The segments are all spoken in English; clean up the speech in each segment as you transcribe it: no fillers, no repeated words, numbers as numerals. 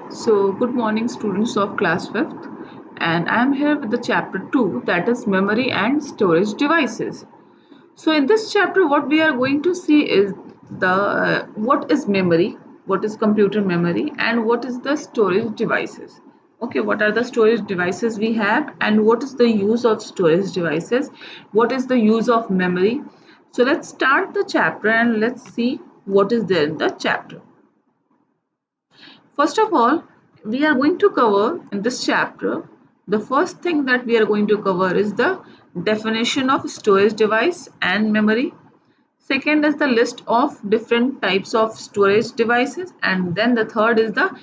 So, good morning, students of class 5th, and I am here with the chapter 2, that is memory and storage devices. So, in this chapter, what we are going to see is the what is memory, what is computer memory, and what is the storage devices. Okay, what are the storage devices we have, and what is the use of storage devices? What is the use of memory? So, let's start the chapter and let's see what is there in the chapter. First of all, we are going to cover in this chapter, the first thing that we are going to cover is the definition of storage device and memory. Second is the list of different types of storage devices, and then the third is the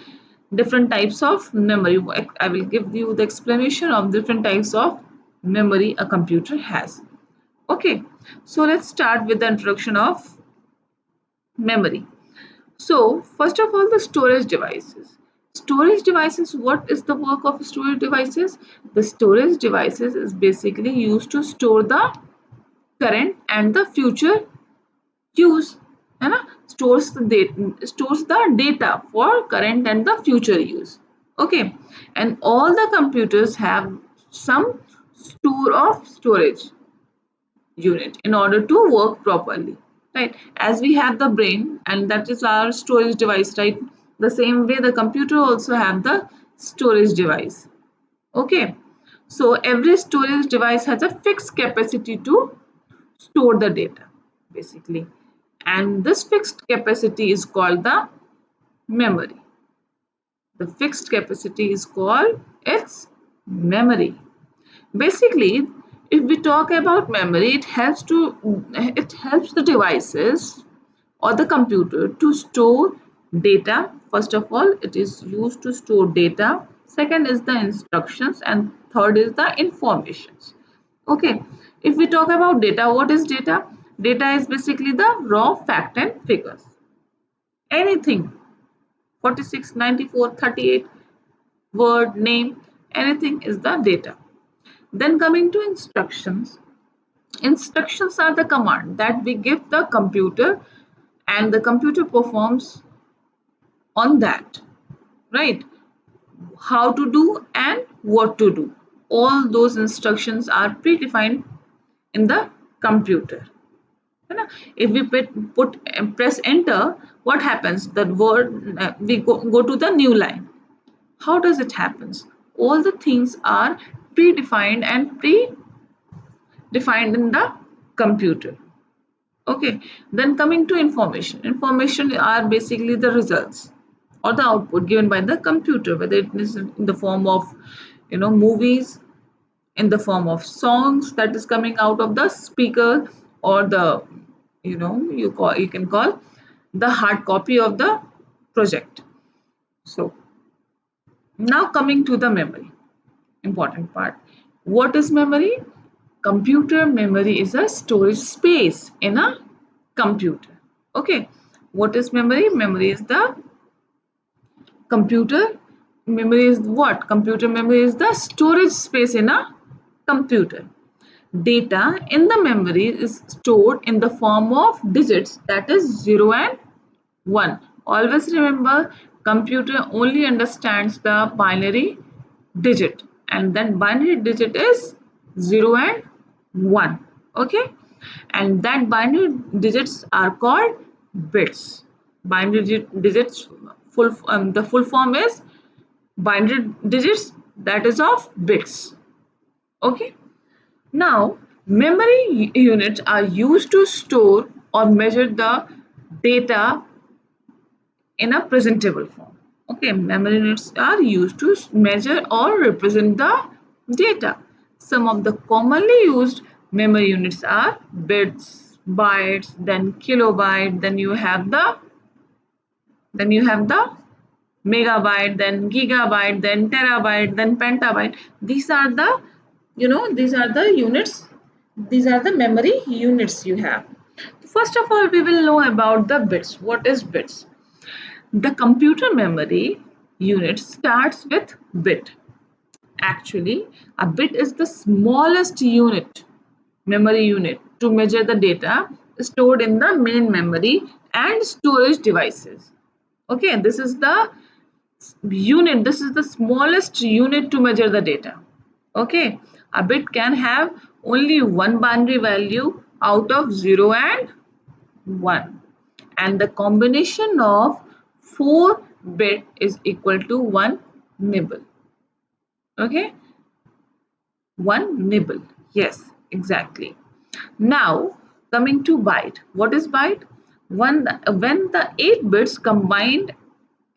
different types of memory. I will give you the explanation of different types of memory a computer has. Okay, so let's start with the introduction of memory. So, first of all, the storage devices. Storage devices, what is the work of storage devices? The storage devices is basically used to store the current and the future use. है ना? Stores the data for current and the future use. Okay, and all the computers have some store of storage unit in order to work properly, right? As we have the brain and that is our storage device, right? The same way the computer also have the storage device. Okay, so every storage device has a fixed capacity to store the data basically, and this fixed capacity is called the memory. The fixed capacity is called its memory. Basically, if we talk about memory, it helps the devices or the computer to store data. First of all, it is used to store data. Second is the instructions, and third is the informations. Okay, if we talk about data, what is data? Data is basically the raw fact and figures. Anything 46, 94, 38, word, name, anything is the data. Then coming to instructions. Instructions are the command that we give the computer and the computer performs on that, right? How to do and what to do. All those instructions are predefined in the computer. If we press enter, what happens? The word we go to the new line. How does it happens? All the things are predefined and predefined in the computer. Okay, then coming to information. Information are basically the results or the output given by the computer, whether it is in the form of movies, in the form of songs that is coming out of the speaker, or the you can call the hard copy of the project. So now coming to the memory, important part. What is memory? Computer memory is a storage space in a computer. Okay, what is memory? Memory is the computer. Memory is what? Computer memory is the storage space in a computer. Data in the memory is stored in the form of digits, that is 0 and 1. Always remember, computer only understands the binary digit, and then binary digit is 0 and 1. Okay, and that binary digits are called bits. Binary digits, the full form is binary digits, that is of bits. Okay, now memory units are used to store or measure the data in a presentable form. Okay, memory units are used to measure or represent the data. Some of the commonly used memory units are bits, bytes, then kilobyte, then you have the megabyte, then gigabyte, then terabyte, then petabyte. These are the units. These are the memory units you have. First of all, we will know about the bits. What is bits? The computer memory unit starts with bit. Actually, a bit is the smallest memory unit to measure the data stored in the main memory and storage devices. Okay, this is the unit, this is the smallest unit to measure the data. Okay, a bit can have only one binary value out of 0 and 1, and the combination of 4 bit is equal to 1 nibble. Okay, 1 nibble. Yes, exactly. Now coming to byte. What is byte? When the 8 bits combined,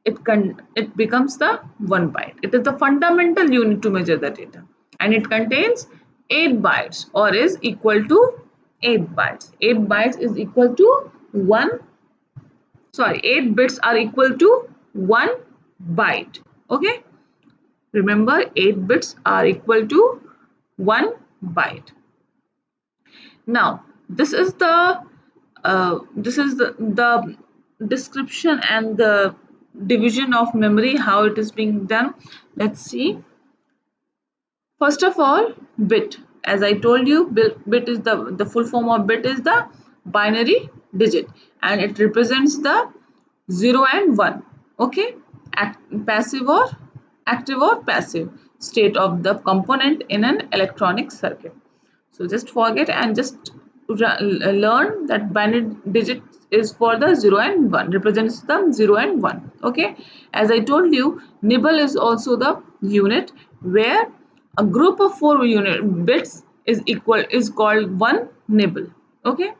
it becomes the 1 byte. It is the fundamental unit to measure the data, and it contains 8 bytes or is equal to 8 bytes. 8 bytes is equal to 1, sorry, 8 bits are equal to 1 byte. Okay, remember 8 bits are equal to 1 byte. Now this is the description and the division of memory, how it is being done. Let's see. First of all, bit. As I told you, bit is the full form of bit is the binary digit, and it represents the 0 and 1. Okay, passive or active or passive state of the component in an electronic circuit. So just forget and just learn that binary digit is for the 0 and 1, represents the 0 and 1. Okay, as I told you, nibble is also the unit where a group of 4 unit bits is called 1 nibble. Okay,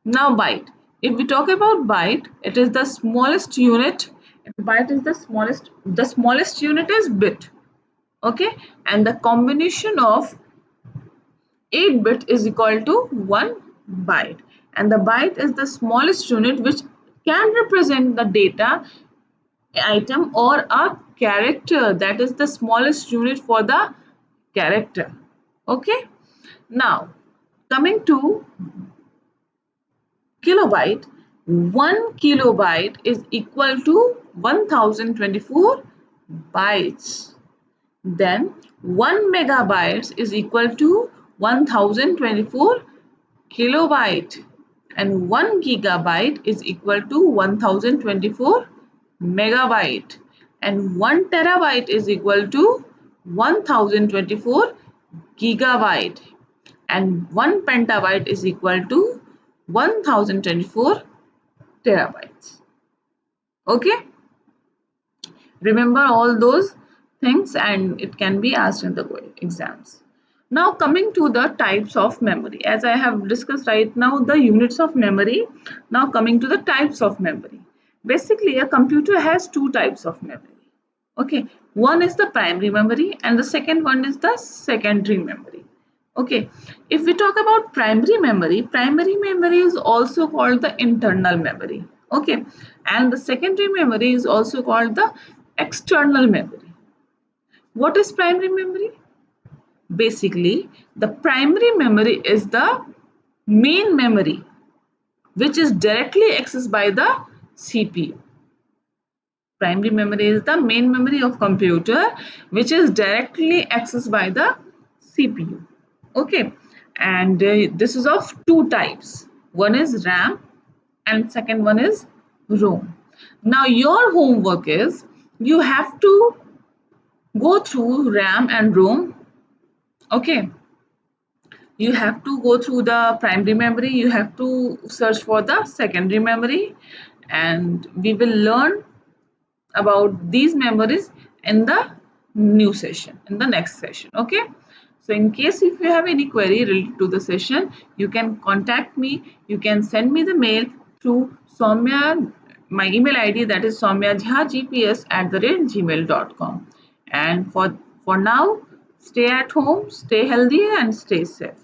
now byte. If we talk about byte, it is the smallest unit. Byte is the smallest unit is bit. Okay, and the combination of 8 bit is equal to 1 byte, and the byte is the smallest unit which can represent the data item or a character. That is the smallest unit for the character. Okay, now coming to kilobyte, 1 kilobyte is equal to 1024 bytes. Then 1 megabytes is equal to 1024 kilobyte, and 1 gigabyte is equal to 1024 megabyte, and 1 terabyte is equal to 1024 gigabyte, and 1 petabyte is equal to 1024 terabytes. Okay, remember all those things, and it can be asked in the exams. Now coming to the types of memory, as I have discussed right now the units of memory. Now coming to the types of memory. Basically a computer has two types of memory. Okay, one is the primary memory and the second one is the secondary memory. Okay, if we talk about primary memory is also called the internal memory. Okay, and the secondary memory is also called the external memory. What is primary memory? Basically, the primary memory is the main memory which is directly accessed by the CPU. Primary memory is the main memory of computer which is directly accessed by the CPU. Okay, and this is of two types. One is RAM and second one is ROM. Now your homework is you have to go through RAM and ROM. Okay, you have to go through the primary memory, you have to search for the secondary memory, and we will learn about these memories in the new session, in the next session. Okay, so in case if you have any query related to the session, you can contact me, you can send me the mail through Soumya, my email id, that is soumyajhagps@gmail.com. And for now, stay at home, stay healthy and stay safe.